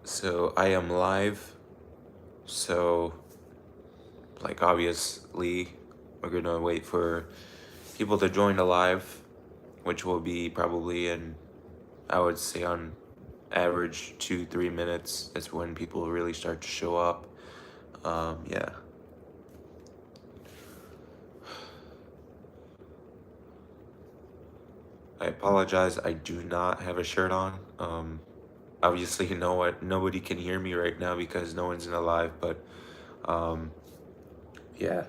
So I am live. So, like, obviously, we're gonna wait for people to join the live, which will be probably in, I would say, on average 2-3 minutes. That's when people really start to show up. Yeah. I apologize. I do not have a shirt on. Obviously, you know what? Nobody can hear me right now because no one's in the live. But yeah,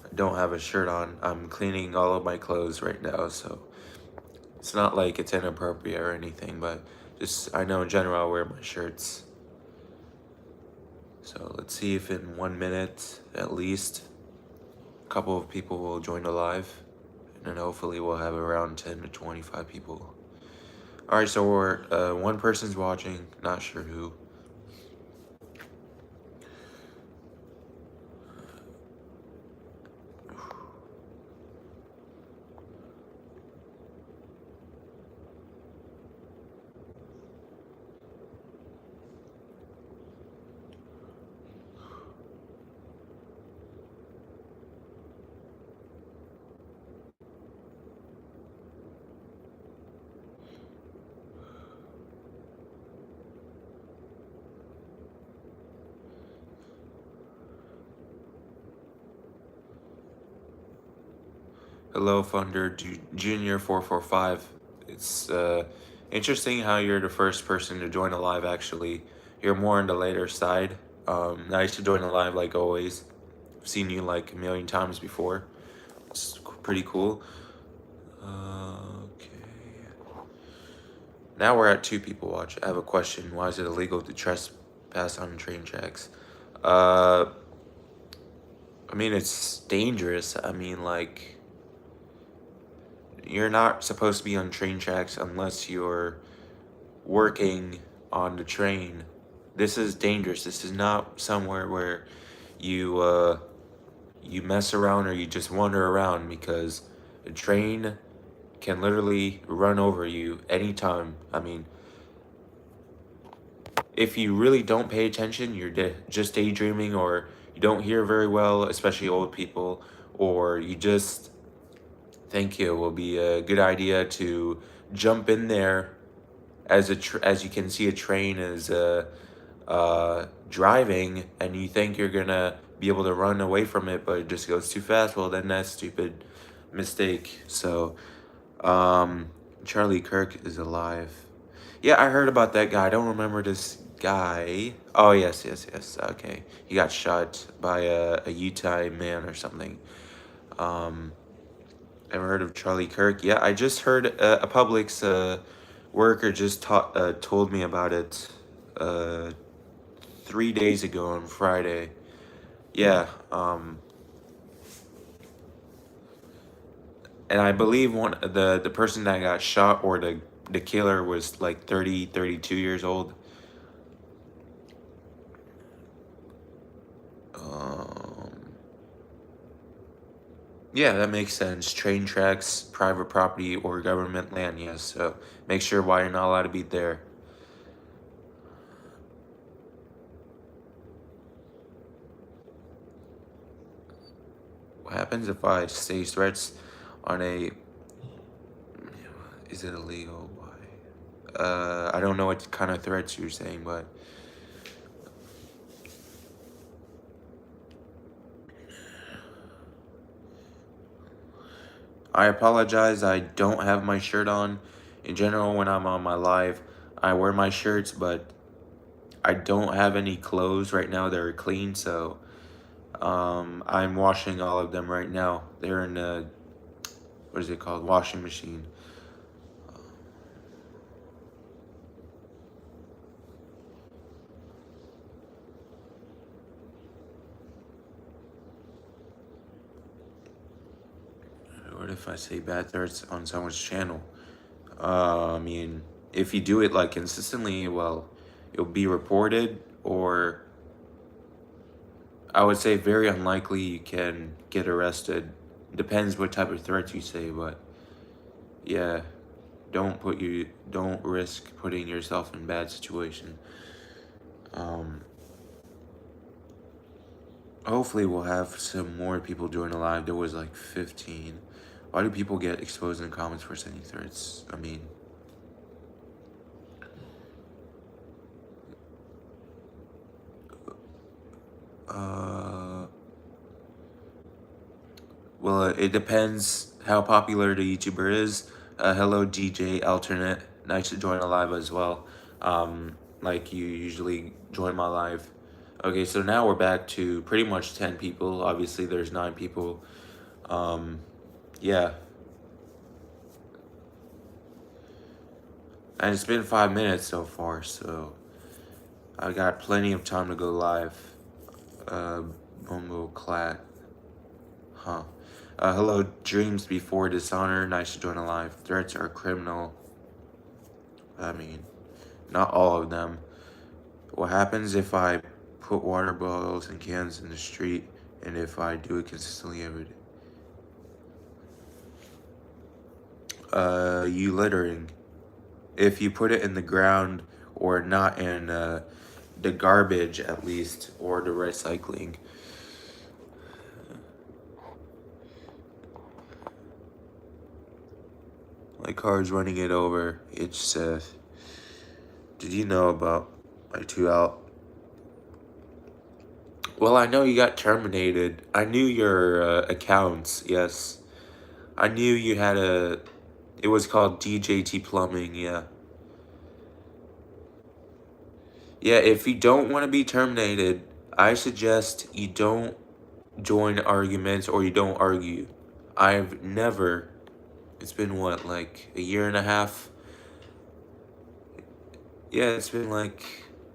I don't have a shirt on. I'm cleaning all of my clothes right now, so it's not like it's inappropriate or anything, but just I know in general I wear my shirts. So let's see if in 1 minute at least a couple of people will join the live, and then hopefully we'll have around 10 to 25 people. All right, so we're one person's watching, not sure who. Hello, Thunder Junior 445. It's interesting how you're the first person to join a live. Actually, you're more on the later side. Nice to join a live like always. I've seen you like a million times before. It's pretty cool. Okay. Now we're at 2 people watch. I have a question. Why is it illegal to trespass on train tracks? Uh, I mean, it's dangerous. I mean, like, you're not supposed to be on train tracks unless you're working on the train. This is dangerous. This is not somewhere where you you mess around or you just wander around, because a train can literally run over you anytime. I mean, if you really don't pay attention, you're just daydreaming, or you don't hear very well, especially old people, or you just think it will be a good idea to jump in there as as you can see a train is driving, and you think you're gonna be able to run away from it, but it just goes too fast. Well, then that's stupid mistake. So, Charlie Kirk is alive. Yeah, I heard about that guy. I don't remember this guy. Oh, yes, yes, yes. Okay. He got shot by a Utah man or something. Ever heard of Charlie Kirk? Yeah, I just heard a Publix worker just told me about it 3 days ago on Friday. Yeah, and I believe the person that got shot, or the killer, was like 30, 32 years old. Um, yeah, that makes sense. Train tracks, private property, or government land. Yes, so make sure why you're not allowed to be there. What happens if I say threats on a? Is it illegal? Why? I don't know what kind of threats you're saying, but I apologize. I don't have my shirt on. In general, when I'm on my live, I wear my shirts, but I don't have any clothes right now that are clean, so I'm washing all of them right now. They're in the, what is it called? Washing machine. What if I say bad threats on someone's channel? I mean, if you do it like consistently, well, it'll be reported, or I would say very unlikely you can get arrested. Depends what type of threats you say, but yeah, don't risk putting yourself in bad situation. Hopefully we'll have some more people join the live. There was like 15. Why do people get exposed in the comments for sending threats? I mean, well, it depends how popular the YouTuber is. Hello, DJ Alternate. Nice to join a live as well. Like you usually join my live. Okay, so now we're back to pretty much 10 people. Obviously, there's 9 people. Yeah. And it's been 5 minutes so far, so I got plenty of time to go live. Bongo Clat. Huh. Hello, Dreams Before Dishonor. Nice to join a live. Threats are criminal. I mean, not all of them. What happens if I put water bottles and cans in the street, and if I do it consistently every day? You littering. If you put it in the ground or not in the garbage at least, or the recycling. My car's running it over. It's says, did you know about my 2 out? Well, I know you got terminated. I knew your accounts, yes. I knew you had it was called DJT Plumbing, yeah. Yeah, if you don't want to be terminated, I suggest you don't join arguments or you don't argue. I've never, it's been what, like a year and a half? Yeah, it's been like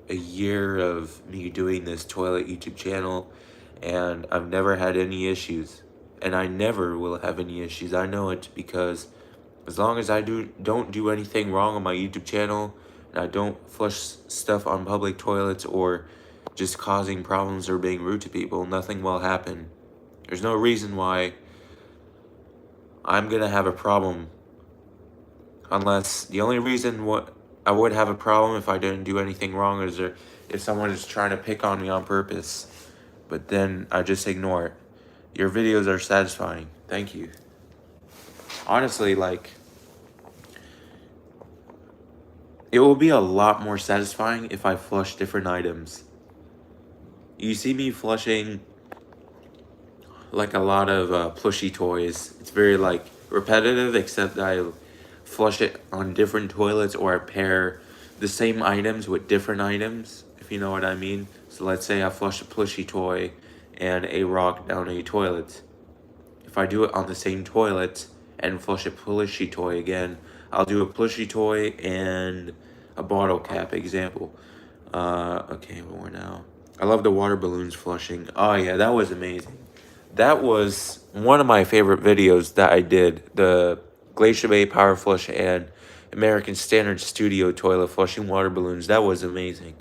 a year of me doing this toilet YouTube channel, and I've never had any issues. And I never will have any issues. I know it because as long as I don't do anything wrong on my YouTube channel, and I don't flush stuff on public toilets or just causing problems or being rude to people, nothing will happen. There's no reason why I'm gonna have a problem, unless the only reason what I would have a problem if I didn't do anything wrong is if someone is trying to pick on me on purpose. But then I just ignore it. Your videos are satisfying. Thank you. Honestly, like, it will be a lot more satisfying if I flush different items. You see me flushing like a lot of plushy toys. It's very like repetitive, except I flush it on different toilets, or I pair the same items with different items, if you know what I mean. So let's say I flush a plushy toy and a rock down a toilet. If I do it on the same toilet and flush a plushy toy again, I'll do a plushy toy and a bottle cap example. Okay, but we're now. I love the water balloons flushing. Oh yeah, that was amazing. That was one of my favorite videos that I did. The Glacier Bay Power Flush and American Standard Studio toilet flushing water balloons. That was amazing.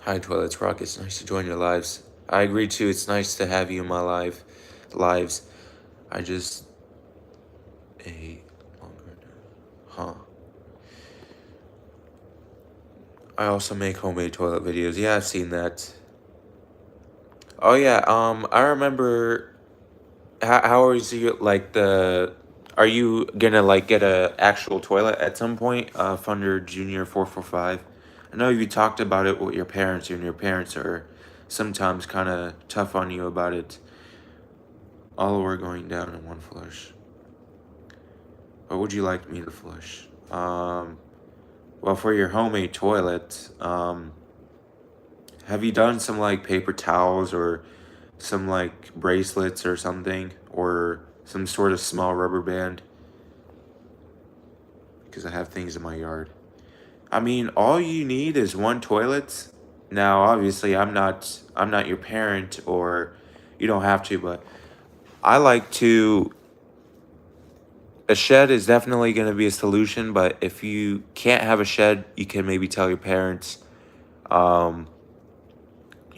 Hi, Toilets Rock. It's nice to join your lives. I agree too. It's nice to have you in my lives. I just ate longer now. Huh. I also make homemade toilet videos. Yeah, I've seen that. Oh yeah, I remember. How is you like the? Are you gonna like get a actual toilet at some point? Thunder Junior 445. I know you talked about it with your parents, and your parents are sometimes kind of tough on you about it. All we're going down in one flush. What would you like me to flush? Well, for your homemade toilet, have you done some like paper towels or some like bracelets or something, or some sort of small rubber band? Because I have things in my yard. I mean, all you need is one toilet. Now, obviously, I'm not your parent, or you don't have to, but I like to. A shed is definitely going to be a solution, but if you can't have a shed, you can maybe tell your parents.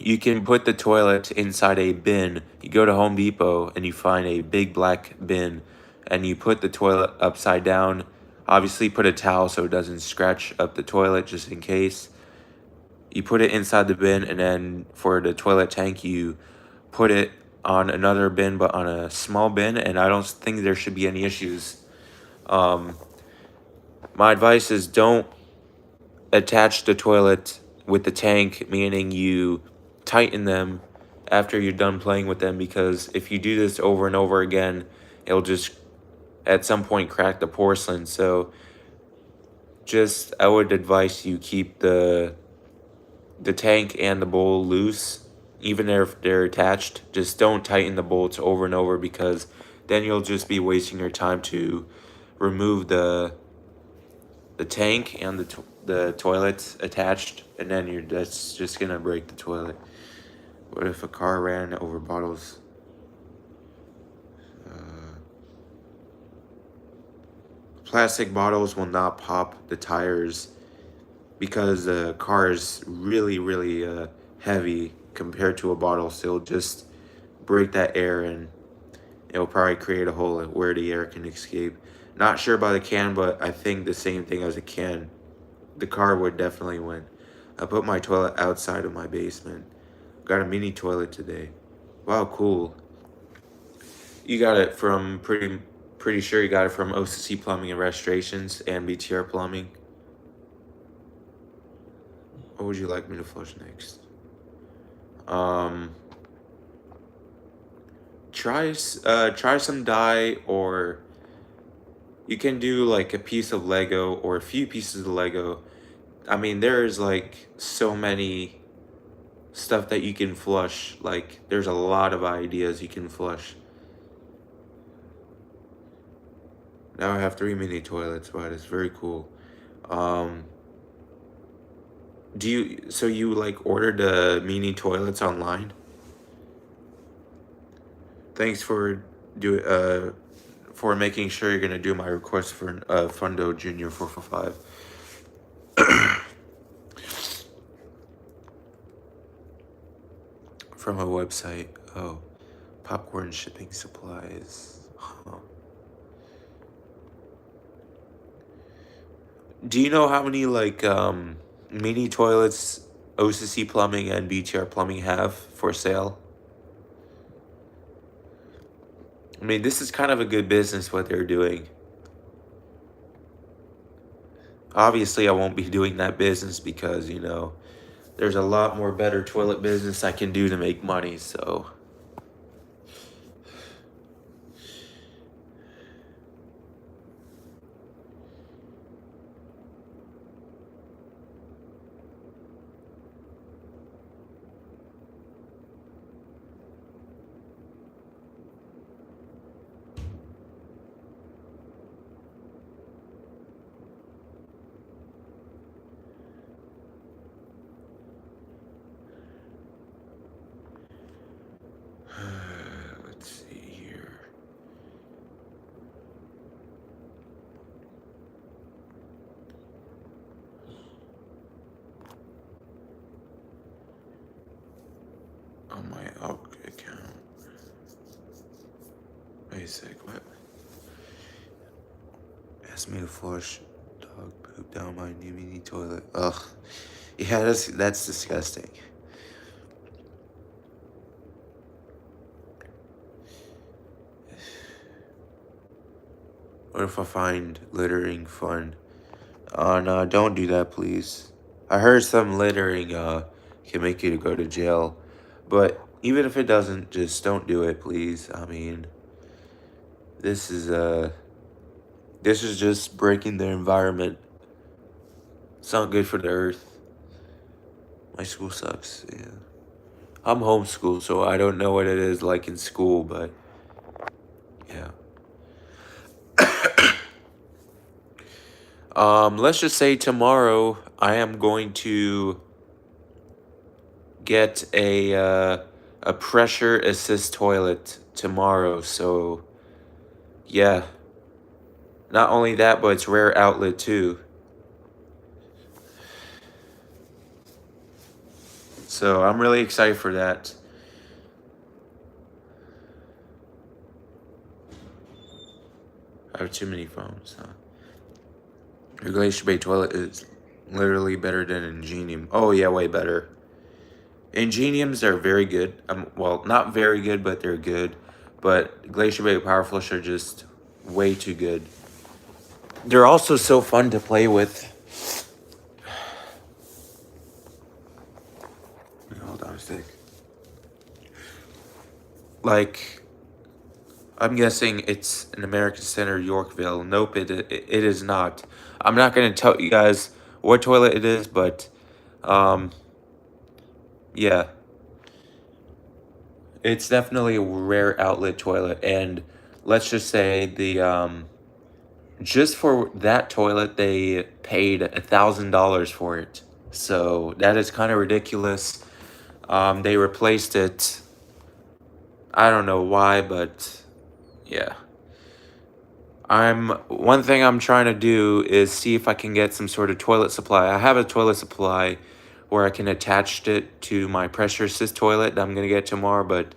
You can put the toilet inside a bin. You go to Home Depot and you find a big black bin, and you put the toilet upside down. Obviously, put a towel so it doesn't scratch up the toilet just in case. you put it inside the bin, and then for the toilet tank, you put it on another bin, but on a small bin, and I don't think there should be any issues. My advice is don't attach the toilet with the tank, meaning you tighten them after you're done playing with them, because if you do this over and over again, it'll just at some point crack the porcelain. So just I would advise you keep the tank and the bowl loose, even if they're attached. Just don't tighten the bolts over and over, because then you'll just be wasting your time to remove the tank and the toilet attached, and then that's just gonna break the toilet. What if a car ran over bottles? Plastic bottles will not pop the tires because the car is really heavy compared to a bottle, so it'll just break that air, and it'll probably create a hole where the air can escape. Not sure about the can, but I think the same thing as a can. The car would definitely win. I put my toilet outside of my basement. Got a mini toilet today. Wow, cool. You got it from pretty sure you got it from OCC Plumbing and Restorations and BTR Plumbing. What would you like me to flush next? Try some dye, or you can do like a piece of Lego or a few pieces of Lego. I mean, there's like so many stuff that you can flush. Like, there's a lot of ideas you can flush. Now I have 3 mini toilets, but it's very cool. So you like ordered the mini toilets online? Thanks for making sure you're gonna do my request for Fundo Junior 445. From a website. Oh, popcorn shipping supplies. Huh. Do you know how many like mini toilets OCC Plumbing and BTR Plumbing have for sale? I mean, this is kind of a good business what they're doing. Obviously, I won't be doing that business because, there's a lot more better toilet business I can do to make money, so. Let's see here. On my Outlook account. Wait a sec, what? Asked me to flush dog poop down my new mini toilet. Ugh. Yeah, that's disgusting. What if I find littering fun? No, don't do that, please. I heard some littering can make you to go to jail, but even if it doesn't, just don't do it, please. I mean, this is just breaking the environment. It's not good for the earth. My school sucks. Yeah, I'm homeschooled, so I don't know what it is like in school, but yeah. Let's just say tomorrow I am going to get a pressure assist toilet tomorrow. So yeah, not only that, but it's rare outlet too. So I'm really excited for that. I have too many phones, huh? Your Glacier Bay toilet is Literally better than Ingenium. Oh yeah, way better. Ingeniums are very good. Well, not very good, but they're good. But Glacier Bay Power Flush are just way too good. They're also so fun to play with. Hold on a sec. Like, I'm guessing it's an American Center Yorkville. Nope, it is not. I'm not gonna tell you guys what toilet it is, but yeah, it's definitely a rare outlet toilet. And let's just say just for that toilet they paid $1,000 for it. So that is kind of ridiculous. They replaced it. I don't know why, but yeah. One thing I'm trying to do is see if I can get some sort of toilet supply. I have a toilet supply where I can attach it to my pressure assist toilet that I'm gonna get tomorrow, but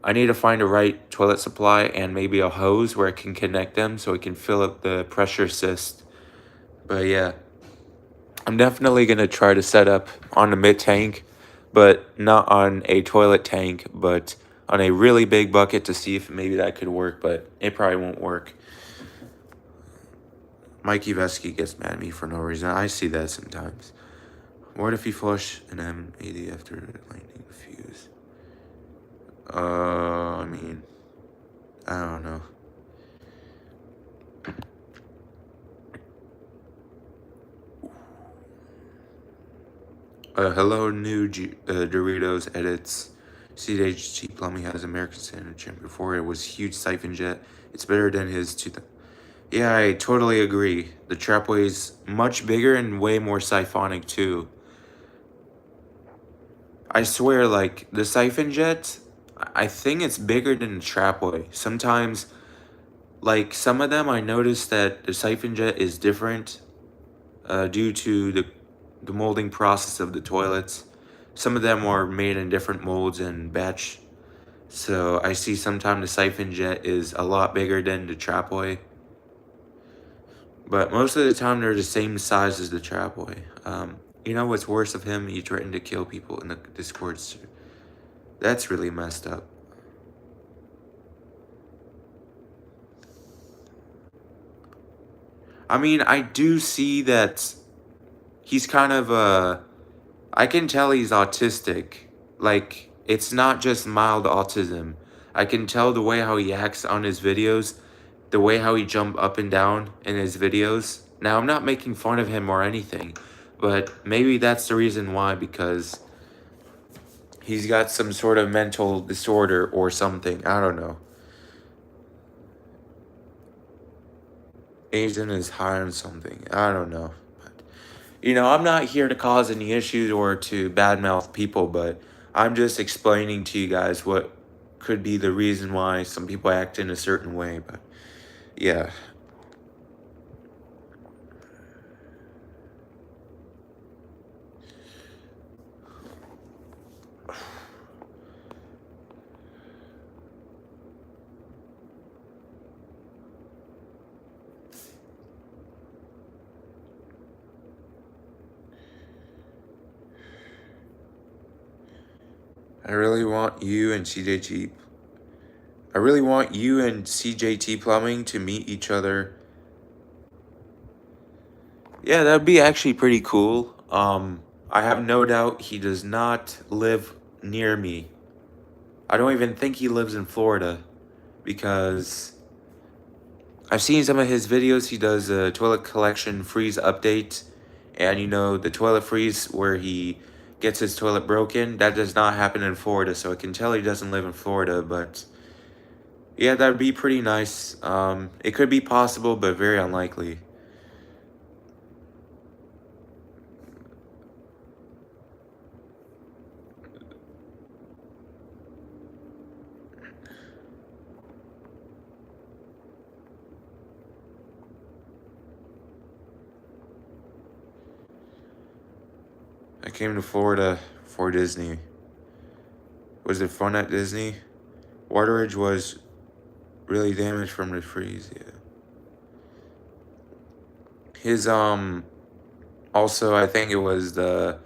I need to find a right toilet supply and maybe a hose where I can connect them so it can fill up the pressure assist. But yeah, I'm definitely gonna try to set up on a mid tank, but not on a toilet tank, but on a really big bucket to see if maybe that could work, but it probably won't work. Mikey Vesky gets mad at me for no reason. I see that sometimes. What if you flush an M80 after lightning fuse? I mean, I don't know. Hello, new Doritos edits. CHT Plumbing has American Standard Gym. Before it was huge siphon jet. It's better than his 2000. Yeah, I totally agree. The Trapway's much bigger and way more siphonic too. I swear, like, the siphon jet, I think it's bigger than the Trapway. Sometimes, like, some of them I noticed that the siphon jet is different due to the molding process of the toilets. Some of them are made in different molds and batch. So I see sometimes the siphon jet is a lot bigger than the Trapway. But most of the time they're the same size as the Trapway. You know what's worse of him? He threatened to kill people in the Discord. That's really messed up. I mean, I do see that he's kind of I can tell he's autistic. Like, it's not just mild autism. I can tell the way how he acts on his videos, the way how he jump up and down in his videos. Now, I'm not making fun of him or anything, but maybe that's the reason why, because he's got some sort of mental disorder or something. I don't know. Asian is high on something. I don't know. You know, I'm not here to cause any issues or to badmouth people, but I'm just explaining to you guys what could be the reason why some people act in a certain way. But yeah. I really want you and CJT. I really want you and CJT Plumbing to meet each other. Yeah, that'd be actually pretty cool. I have no doubt he does not live near me. I don't even think he lives in Florida, because I've seen some of his videos. He does a toilet collection freeze update, and you know, the toilet freeze where he gets his toilet broken, that does not happen in Florida, so I can tell he doesn't live in Florida. But yeah, that'd be pretty nice. It could be possible, but very unlikely. I came to Florida for Disney. Was it fun at Disney? Wateridge was really damaged from the freeze, yeah. His Also, I think it was the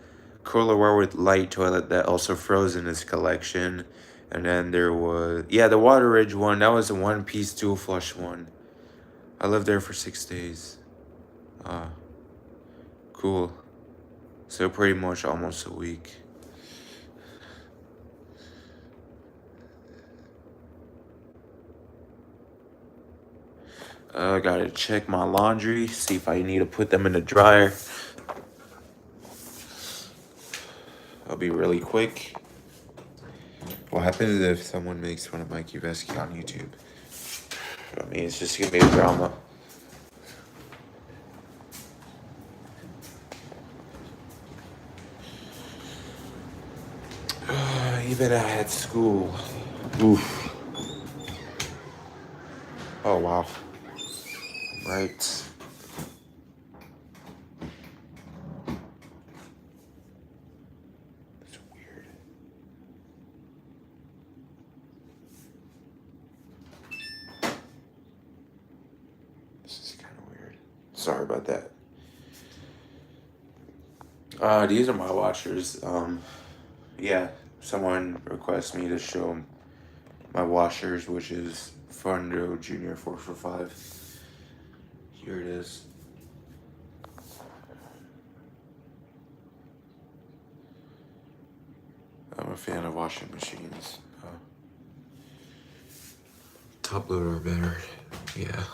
Cooler with Light toilet that also froze in his collection. And then there was, yeah, the Wateridge one. That was a one-piece dual flush one. I lived there for 6 days. Cool. So pretty much almost a week. I gotta check my laundry, see if I need to put them in the dryer. I'll be really quick. What happens if someone makes fun of Mikey Vesky on YouTube? I mean, it's just gonna be a drama. Even at school. Oof. Oh, wow. Right. It's weird. This is kind of weird. Sorry about that. These are my washers. Yeah, someone requests me to show my washers, which is Fundo Junior 445. Here it is. I'm a fan of washing machines. Top loader are better. Yeah.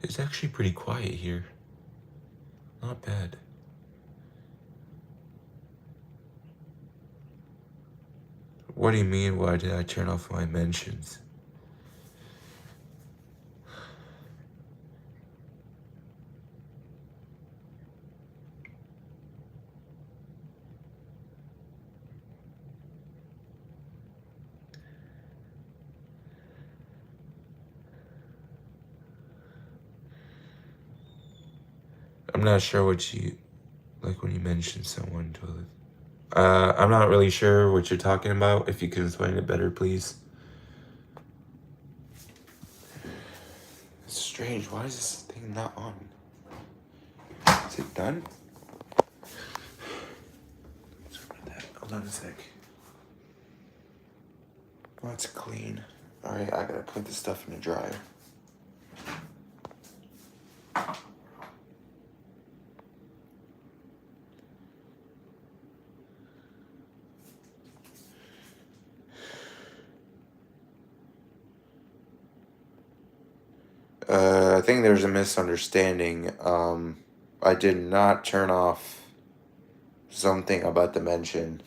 It's actually pretty quiet here. Not bad. What do you mean, why did I turn off my mentions? I'm not sure what you, like when you mention someone to I'm not really sure what you're talking about. If you can explain it better, please. It's strange. Why is this thing not on? Is it done? Sorry about that. Hold on a sec. Oh, it's clean. Alright, I gotta put this stuff in the dryer. I think there's a misunderstanding. I did not turn off something about the mention.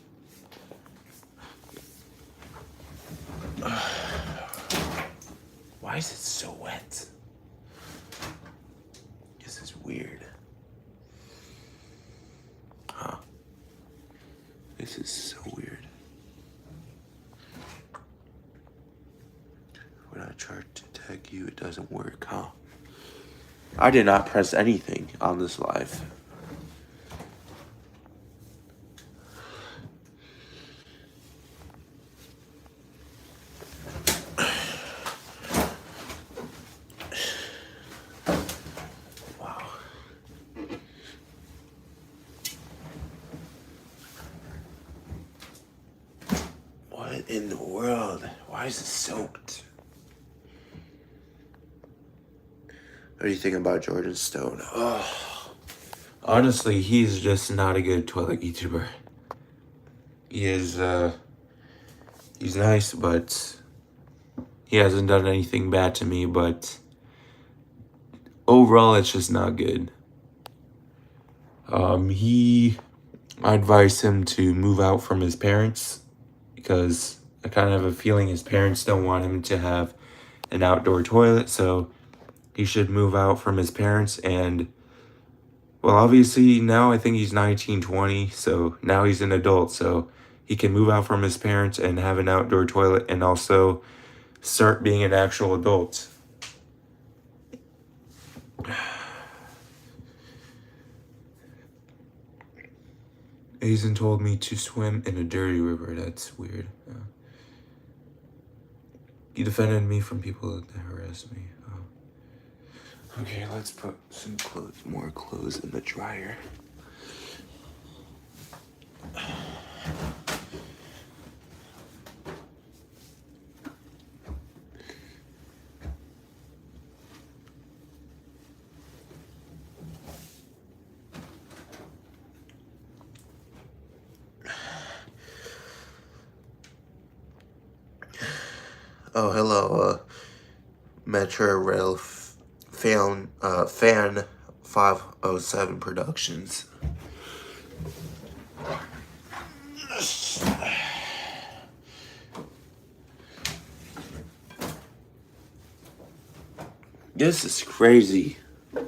Why is it so wet? This is weird. Huh. This is so weird. When I try to tag you, it doesn't work, huh? I did not press anything on this live. Wow. What in the world? Why is it soaked? What do you think about Jordan Stone? Oh. Honestly, he's just not a good toilet YouTuber. He is, he's nice, but he hasn't done anything bad to me, but overall, it's just not good. I advise him to move out from his parents because I kind of have a feeling his parents don't want him to have an outdoor toilet, so he should move out from his parents. And well, obviously now I think he's 19, 20, so now he's an adult, so he can move out from his parents and have an outdoor toilet and also start being an actual adult. Aizen told me to swim in a dirty river. That's weird. You defended me from people that harassed me. Oh. Okay, let's put some more clothes in the dryer. Oh, hello, Metro Rail fan 507 Productions. This is crazy.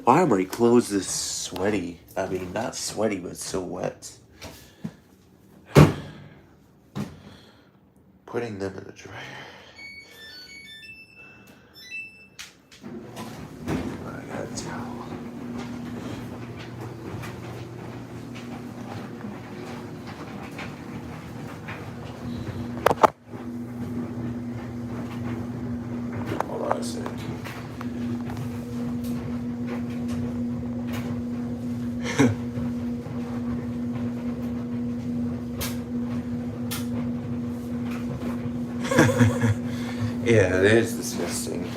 Why are my clothes this sweaty? I mean, not sweaty, but so wet. Putting them in the dryer. I got a towel. Hold on a sec. Yeah, it is disgusting.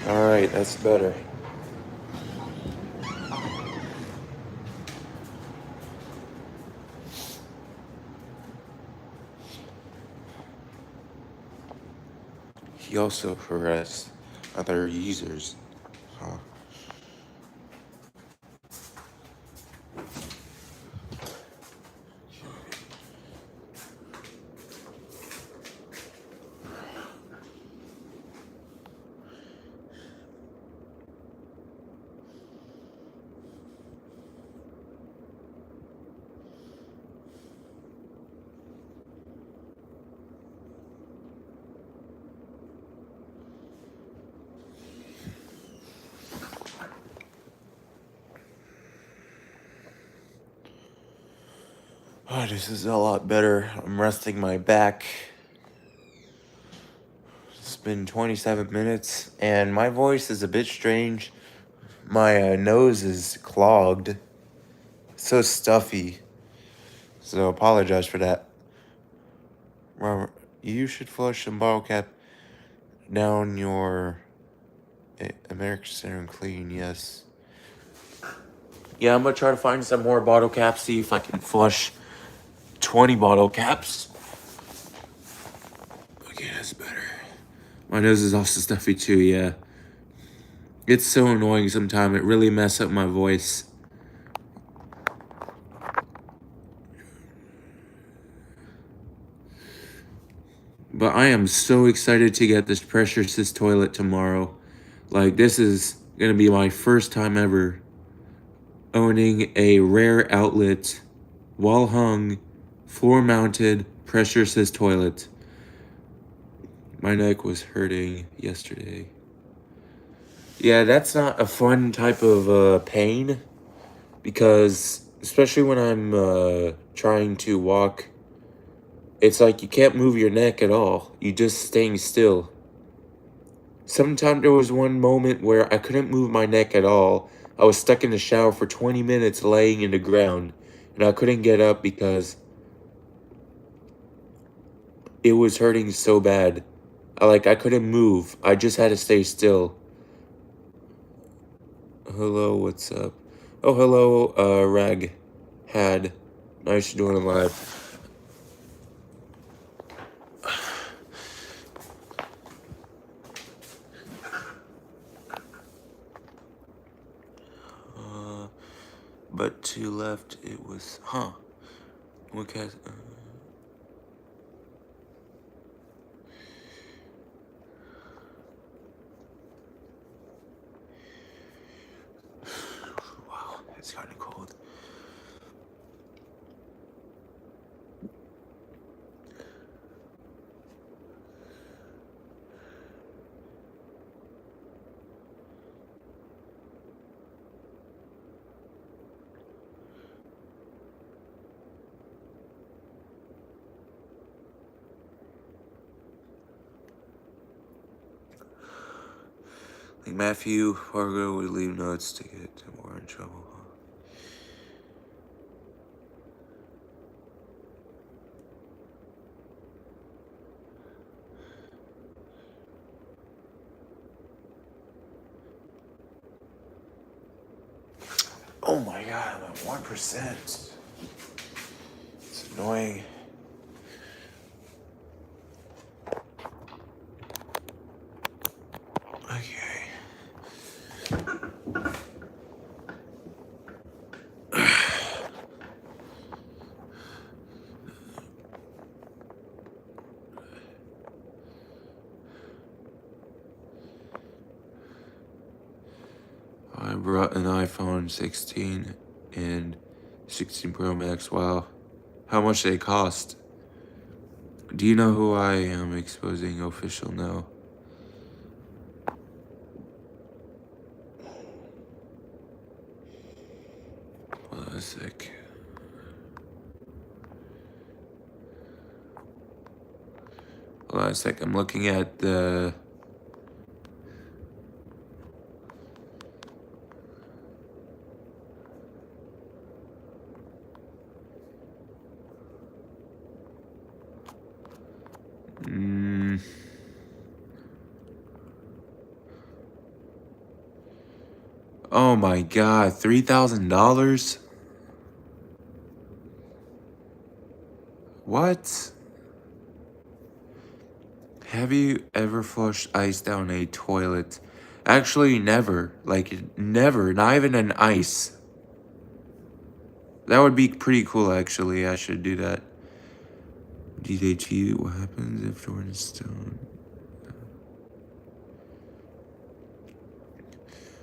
Alright, that's better. He also harassed other users. Huh. Oh, this is a lot better. I'm resting my back. It's been 27 minutes, and my voice is a bit strange. My nose is clogged. So stuffy. So apologize for that. Robert, you should flush some bottle cap down your American Center and clean, yes. Yeah, I'm gonna try to find some more bottle caps, see if I can flush 20 bottle caps. Okay, that's better. My nose is also stuffy too, yeah. It's so annoying sometimes. It really messes up my voice. But I am so excited to get this pressure assist toilet tomorrow. Like, this is gonna be my first time ever owning a rare outlet, wall hung, floor mounted pressure assist toilet. My neck was hurting yesterday. Yeah, that's not a fun type of pain, because especially when I'm trying to walk, it's like you can't move your neck at all. You just staying still. Sometimes there was one moment where I couldn't move my neck at all. I was stuck in the shower for 20 minutes laying in the ground, and I couldn't get up because it was hurting so bad. I couldn't move. I just had to stay still. Hello, what's up? Oh, hello, Rag. Had. Nice doing it live. But to left, it was, huh? What cast? Wow, it's kind of cold. Like Matthew Fargo would leave notes to get more in trouble. Oh my god, I'm at 1%. It's annoying. Okay. I brought an iPhone 16 and 16 Pro Max. Wow. How much they cost? Do you know who I am exposing official now? Hold on a sec. Hold on a sec. I'm looking at the... Oh my god, $3,000? What? Have you ever flushed ice down a toilet? Actually, never. Like, never. Not even an ice. That would be pretty cool, actually. I should do that. DJT, what happens if Jordan Stone?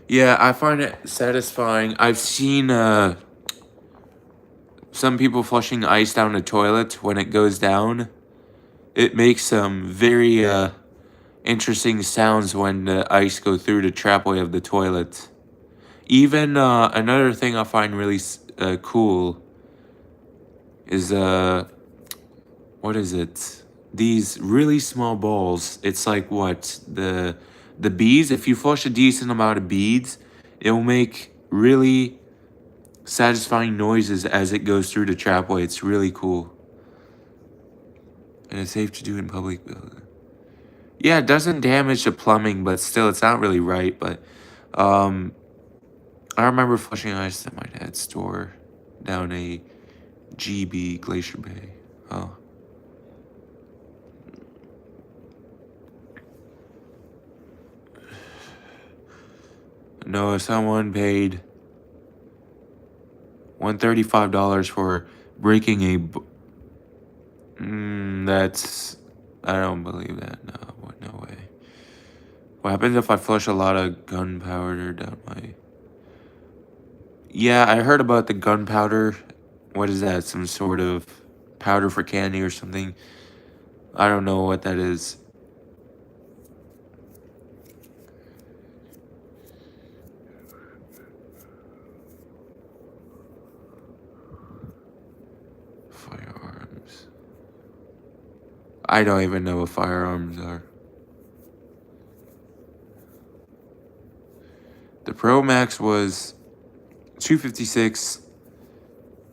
Yeah, I find it satisfying. I've seen some people flushing ice down a toilet when it goes down. It makes some very interesting sounds when the ice go through the trapway of the toilet. Even another thing I find really cool is what is it? These really small balls. It's like what the beads. If you flush a decent amount of beads, it will make really satisfying noises as it goes through the trapway. It's really cool, and it's safe to do in public. Yeah, it doesn't damage the plumbing, but still, it's not really right. But I remember flushing ice at my dad's store down a GB Glacier Bay. Oh. No, if someone paid $135 for breaking a... that's... I don't believe that. No way. What happens if I flush a lot of gunpowder down my... Yeah, I heard about the gunpowder. What is that? Some sort of powder for candy or something? I don't know what that is. Firearms. I don't even know what firearms are. The Pro Max was 256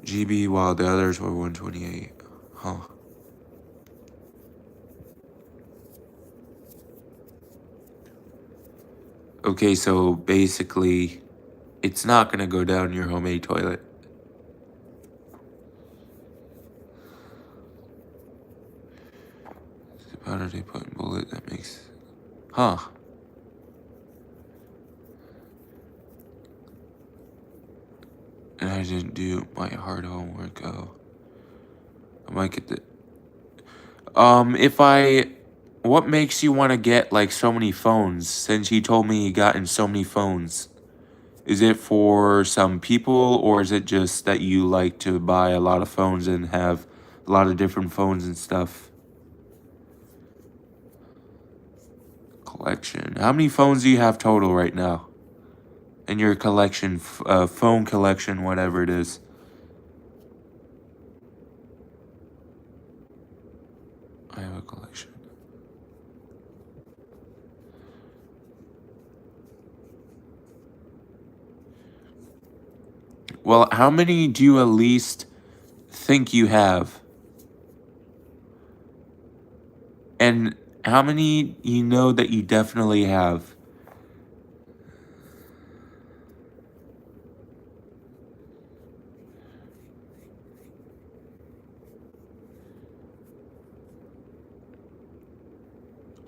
GB, while the others were 128. Huh. Okay, so basically, it's not gonna go down your homemade toilet. The powder they put in bullet that makes... Huh. And I didn't do my hard homework. Oh. I might get the... What makes you want to get, like, so many phones? Since he told me he gotten so many phones. Is it for some people, or is it just that you like to buy a lot of phones and have a lot of different phones and stuff? Collection. How many phones do you have total right now? In your collection, phone collection, whatever it is. I have a collection. Well, how many do you at least think you have? And how many you know that you definitely have?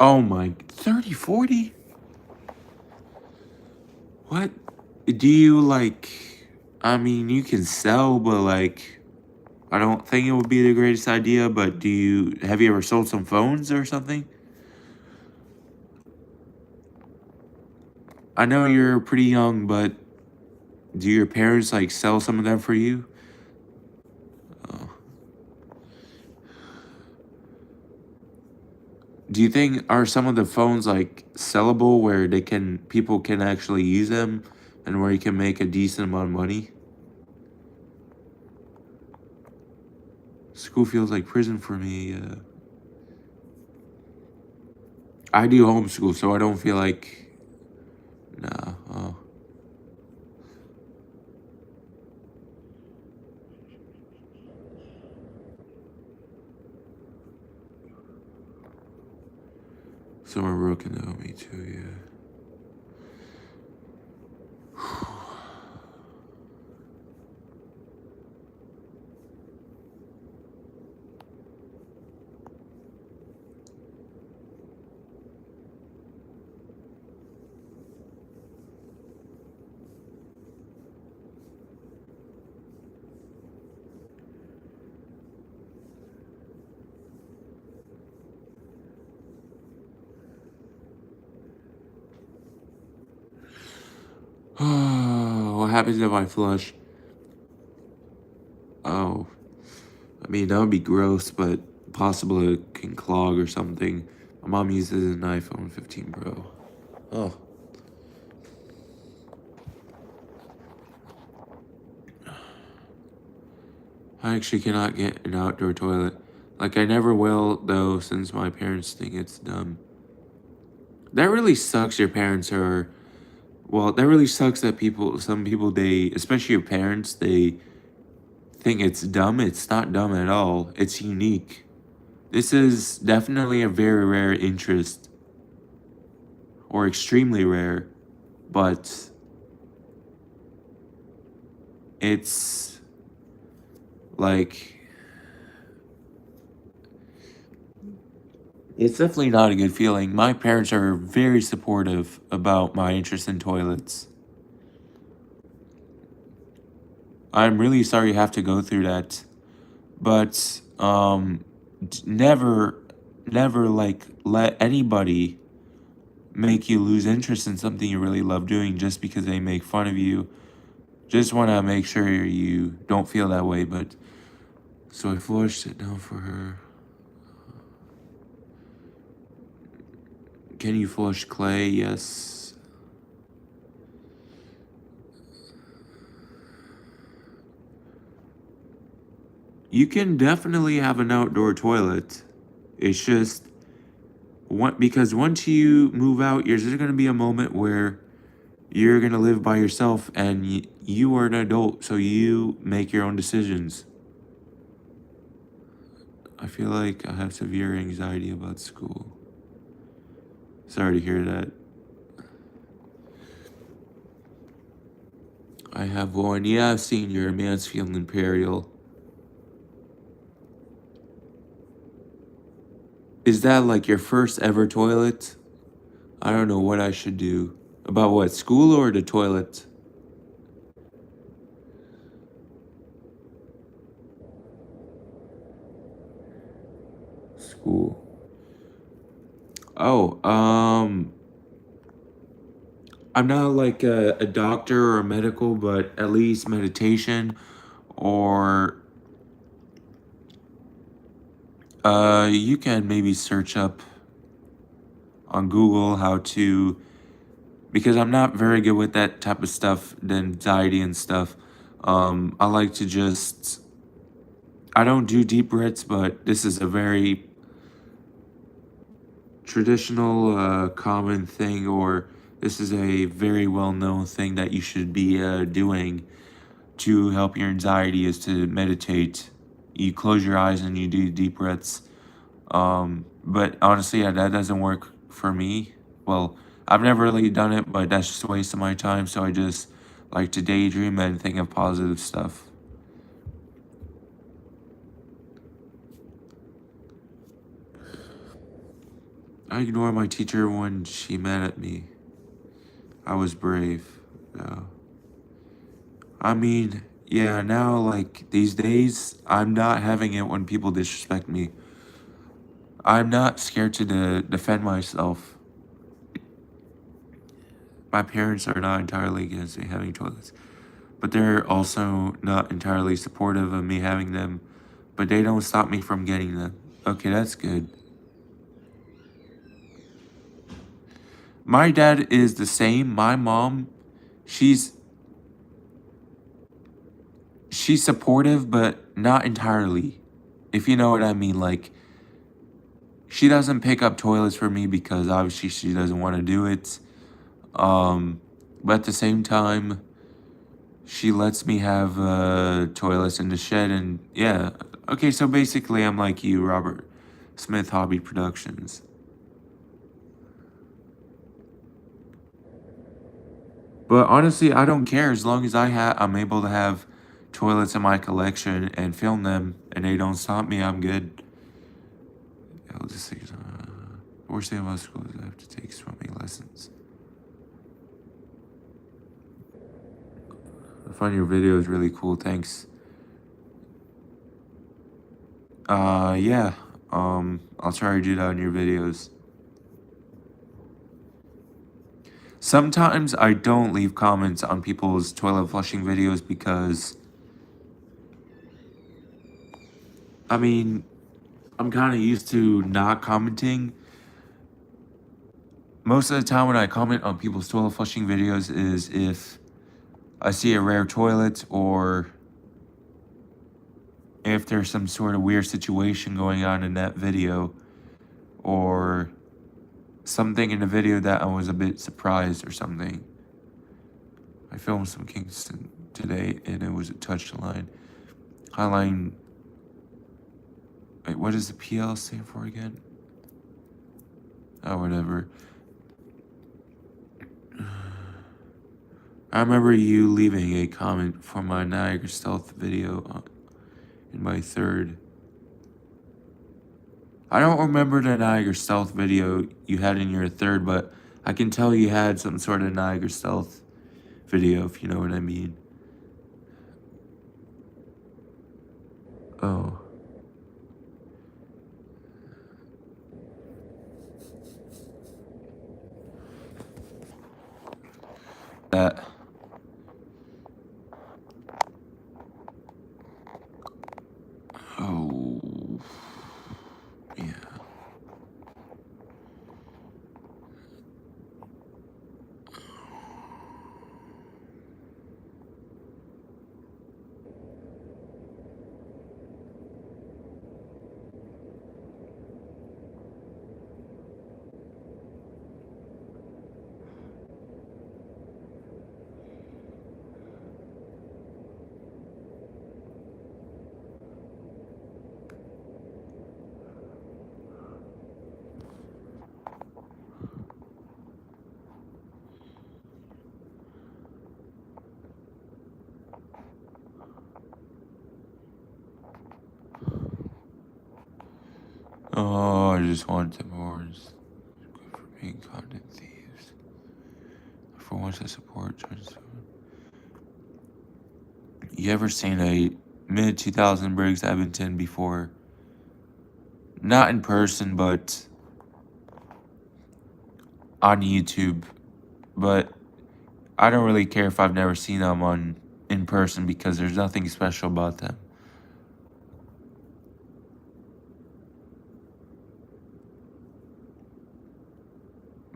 Oh my, 30, 40? What? Do you like, I mean, you can sell, but like, I don't think it would be the greatest idea, but have you ever sold some phones or something? I know you're pretty young, but do your parents like sell some of them for you? Oh. Do you think are some of the phones like sellable where people can actually use them and where you can make a decent amount of money? School feels like prison for me. I do homeschool, so I don't feel like nah. Oh. Some are broken though, me too, yeah. What happens if I flush? Oh, I mean, that would be gross, but possible it can clog or something. My mom uses an iPhone 15 Pro. Oh. I actually cannot get an outdoor toilet. Like, I never will, though, since my parents think it's dumb. That really sucks your parents are. Well, that really sucks that some people, especially your parents, they think it's dumb. It's not dumb at all. It's unique. This is definitely a very rare interest, or extremely rare, but it's like, it's definitely not a good feeling. My parents are very supportive about my interest in toilets. I'm really sorry you have to go through that, but never, never like let anybody make you lose interest in something you really love doing just because they make fun of you. Just want to make sure you don't feel that way. But so I flushed it down for her. Can you flush clay? Yes. You can definitely have an outdoor toilet. It's just because once you move out, there's going to be a moment where you're going to live by yourself and you are an adult, so you make your own decisions. I feel like I have severe anxiety about school. Sorry to hear that. I have one. Yeah, I've seen your Mansfield Imperial. Is that like your first ever toilet? I don't know what I should do. About what, school or the toilet? School. Oh, I'm not like a doctor or a medical, but at least meditation or you can maybe search up on Google how to, because I'm not very good with that type of stuff, the anxiety and stuff. I like to just, I don't do deep breaths, but this is a very traditional, common thing, or this is a very well known thing that you should be doing. to help your anxiety is to meditate. You close your eyes and you do deep breaths. But honestly, yeah, that doesn't work for me. Well, I've never really done it, but that's just a waste of my time. So I just like to daydream and think of positive stuff. I ignored my teacher when she mad at me. I was brave. No. I mean, yeah, now, like, these days, I'm not having it when people disrespect me. I'm not scared to defend myself. My parents are not entirely against me having toilets, but they're also not entirely supportive of me having them, but they don't stop me from getting them. Okay, that's good. My dad is the same. My mom, she's she's supportive, but not entirely. If you know what I mean, like she doesn't pick up toilets for me because obviously she doesn't want to do it. But at the same time, she lets me have toilets in the shed, and yeah. Okay, so basically, I'm like you, Robert Smith Hobby Productions. But honestly, I don't care as long as I'm able to have toilets in my collection and film them, and they don't stop me. I'm good. I'll just say, worst thing about school is I have to take swimming lessons. I find your videos really cool. Thanks. Yeah. I'll try to do that in your videos. Sometimes I don't leave comments on people's toilet flushing videos because, I mean, I'm kind of used to not commenting. Most of the time when I comment on people's toilet flushing videos is if I see a rare toilet or if there's some sort of weird situation going on in that video or something in the video that I was a bit surprised or something. I filmed some Kingston today and it was a touchline. Highline. Wait, what does the PL stand for again? Oh, whatever. I remember you leaving a comment for my Niagara Stealth video in my third. I don't remember the Niagara Stealth video you had in your third, but I can tell you had some sort of Niagara Stealth video, if you know what I mean. Oh. That. Oh. Yeah. Oh, I just want them horns. Good for being content thieves. For once I support trans. You ever seen a mid 2000 Briggs Abington before? Not in person, but on YouTube. But I don't really care if I've never seen them in person because there's nothing special about them.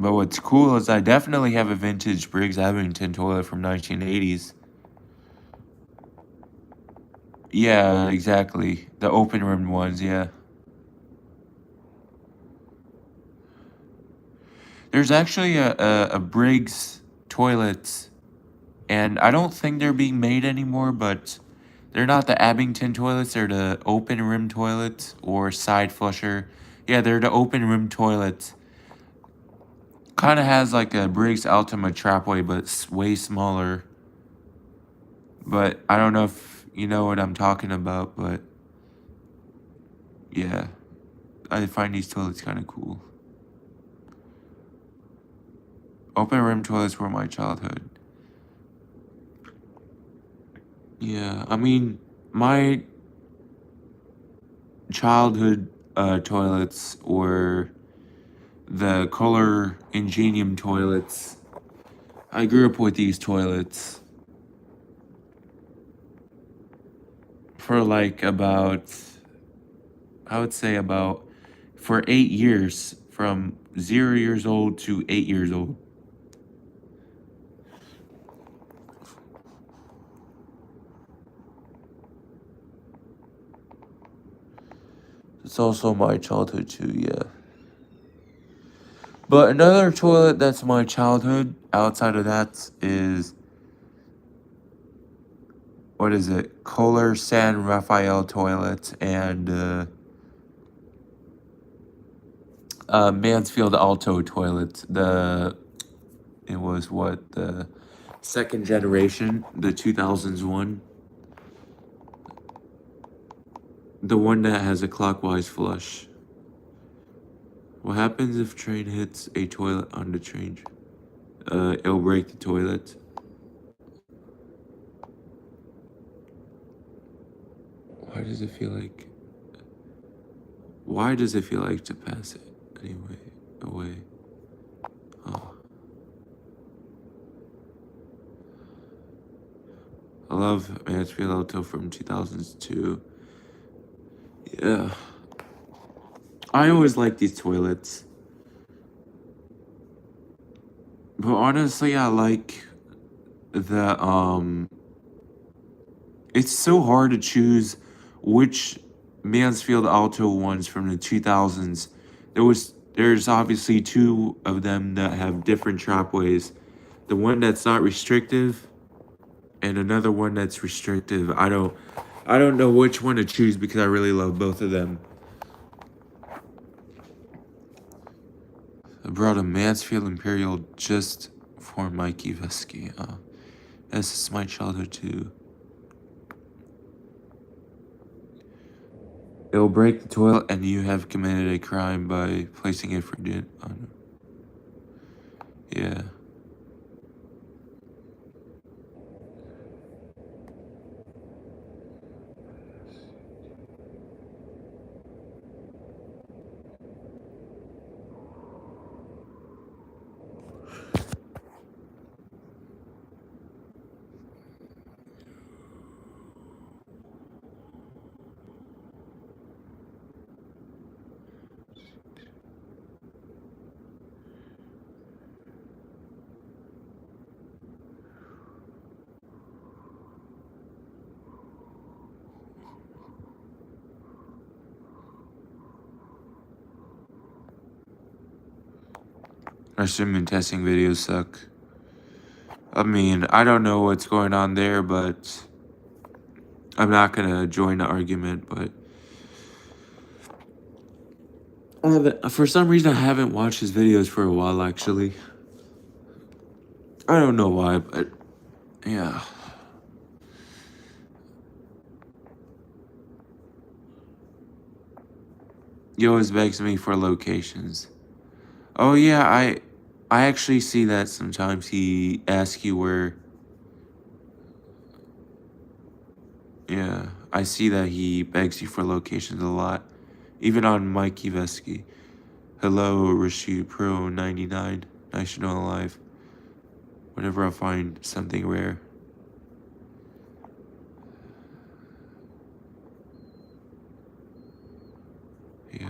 But what's cool is I definitely have a vintage Briggs Abington toilet from 1980s. Yeah, exactly. The open rimmed ones, yeah. There's actually a Briggs toilet And I don't think they're being made anymore, but they're not the Abington toilets. They're the open rim toilet or side flusher. Yeah, they're the open rim toilet. Kind of has like a Briggs Ultima Trapway, but way smaller. But I don't know if you know what I'm talking about, but yeah, I find these toilets kind of cool. Open rim toilets were my childhood. Yeah, I mean, my childhood toilets were the Kohler Ingenium toilets. I grew up with these toilets for like about, I would say about, for 8 years, from 0 years old to 8 years old. It's also my childhood too, yeah. But another toilet that's my childhood outside of that is, what is it? Kohler San Rafael toilet and Mansfield Alto toilet. It was what, the second generation, the 2000s one. The one that has a clockwise flush. What happens if train hits a toilet on the train? It'll break the toilet. Why does it feel like... Why does it feel like to pass it anyway? Away. Oh. I love Mansfield Alto from 2002. Yeah. I always like these toilets. But honestly, I like the, it's so hard to choose which Mansfield Alto ones from the 2000s. There's obviously two of them that have different trapways. The one that's not restrictive and another one that's restrictive. I don't know which one to choose because I really love both of them. I brought a Mansfield Imperial just for Mikey Vesky. This is my childhood too. It'll break the toilet and you have committed a crime by placing it for dinner. Yeah. Our sim testing videos suck. I mean, I don't know what's going on there, but I'm not gonna join the argument, but for some reason I haven't watched his videos for a while actually. I don't know why, but yeah. He always begs me for locations. Oh yeah, I actually see that sometimes. He asks you where. Yeah, I see that he begs you for locations a lot. Even on Mikey Vesky. Hello, Rishi Pro 99. Nice to know alive. Whenever I find something rare. Yeah.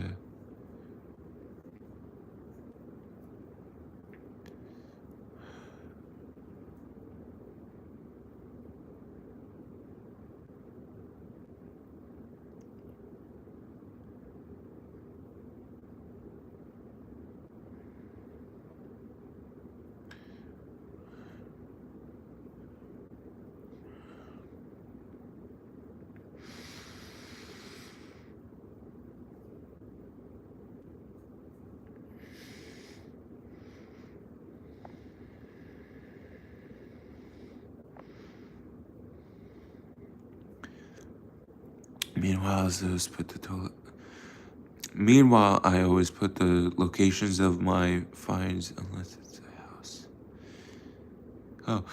Meanwhile, I always put the locations of my finds unless it's a house. Oh.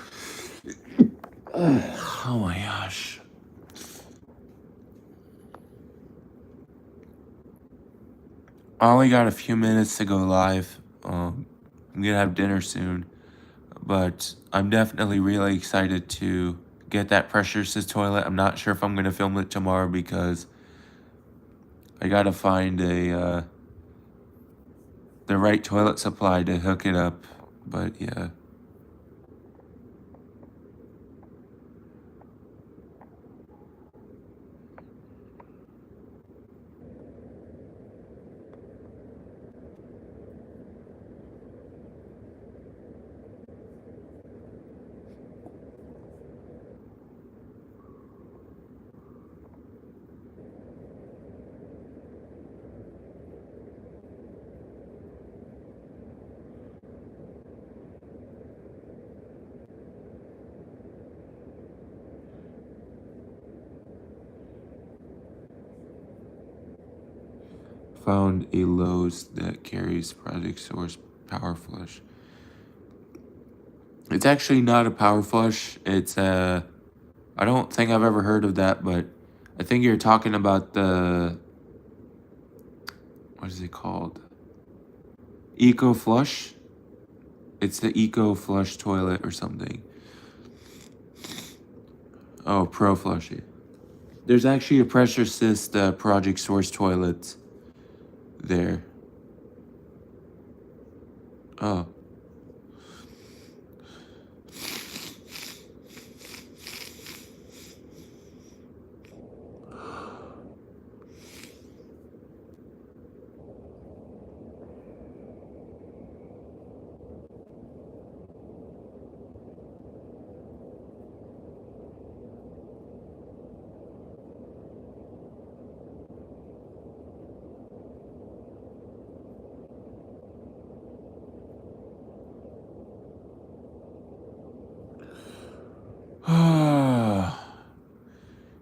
Oh my gosh. I only got a few minutes to go live. I'm gonna have dinner soon, but I'm definitely really excited to get that pressure assist toilet. I'm not sure if I'm gonna film it tomorrow because I gotta find the right toilet supply to hook it up. But yeah. Found a Lowe's that carries Project Source Power Flush. It's actually not a power flush. It's I don't think I've ever heard of that, but I think you're talking about the, what is it called? Eco Flush. It's the Eco Flush toilet or something. Oh, Pro Flush. There's actually a pressure assist Project Source toilet there. Oh.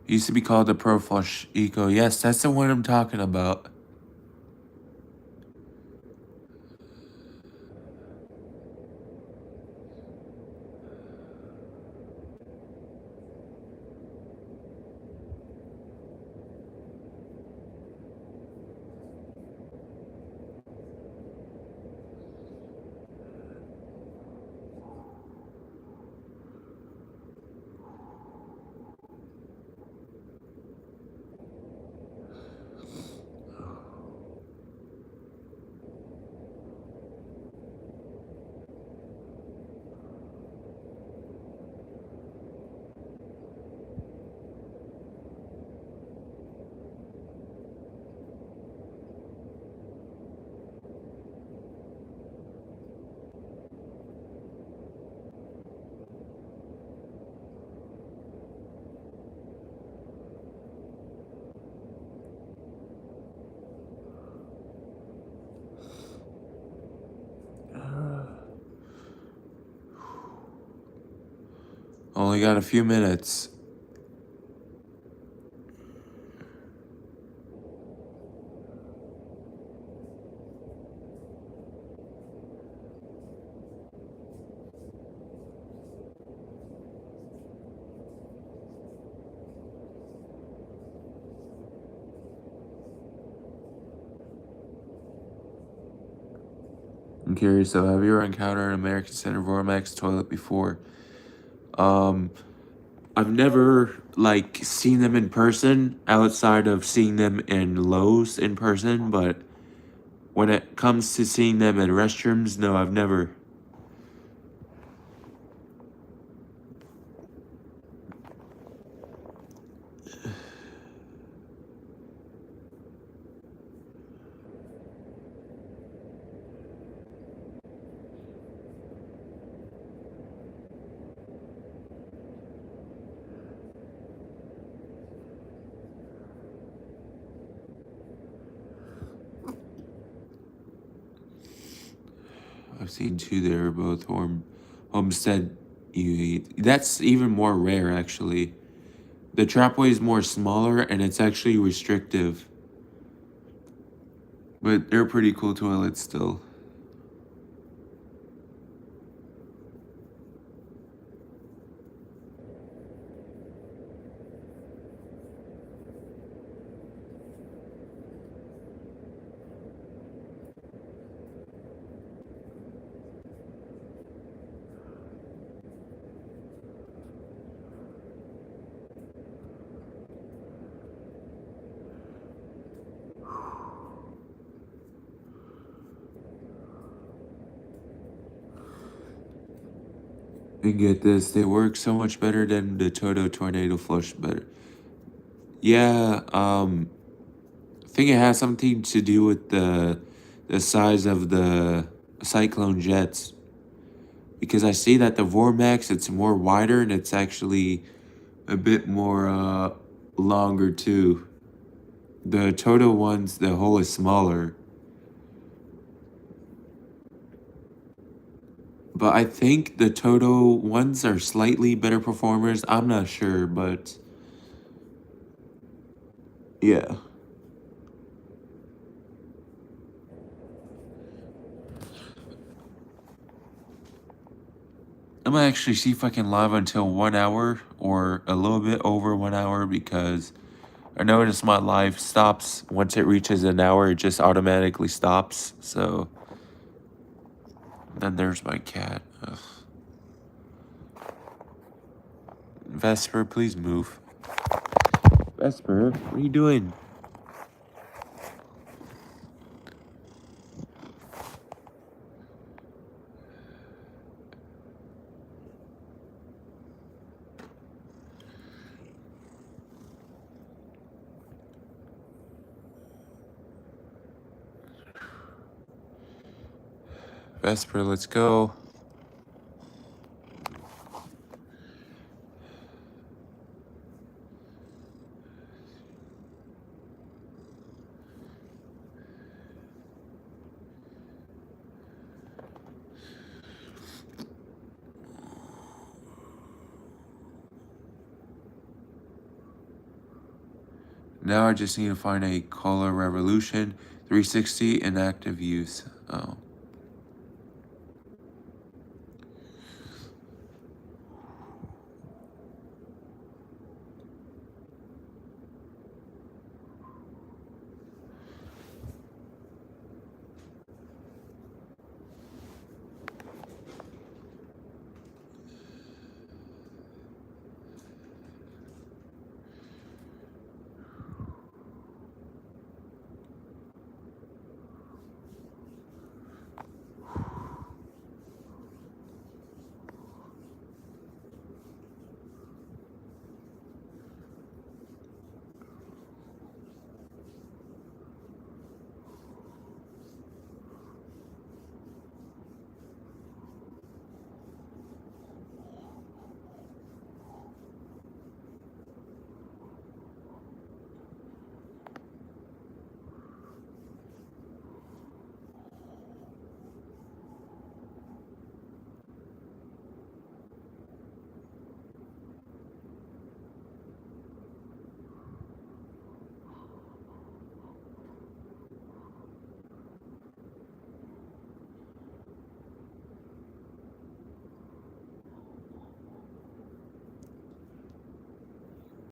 Used to be called the Pro Flush Eco. Yes, that's the one I'm talking about. Only got a few minutes. I'm curious though, have you ever encountered an American Center Vormax toilet before? I've never like seen them in person outside of seeing them in Lowe's in person, but when it comes to seeing them in restrooms, no, I've never. I've seen two there, both Homestead UAE. That's even more rare, actually. The Trapway is more smaller and it's actually restrictive. But they're pretty cool toilets still. And get this, they work so much better than the Toto Tornado Flush better. Yeah, I think it has something to do with the size of the Cyclone jets. Because I see that the Vormax, it's more wider and it's actually a bit more longer too. The Toto ones, the hole is smaller. But I think the Toto ones are slightly better performers. I'm not sure, but yeah. I'm gonna actually see if I can live until 1 hour or a little bit over 1 hour because I notice my live stops once it reaches an hour, it just automatically stops. So then there's my cat. Ugh. Vesper, please move. Vesper, what are you doing? Vesper, let's go. Now I just need to find a Color Revolution 360 in active use. Oh.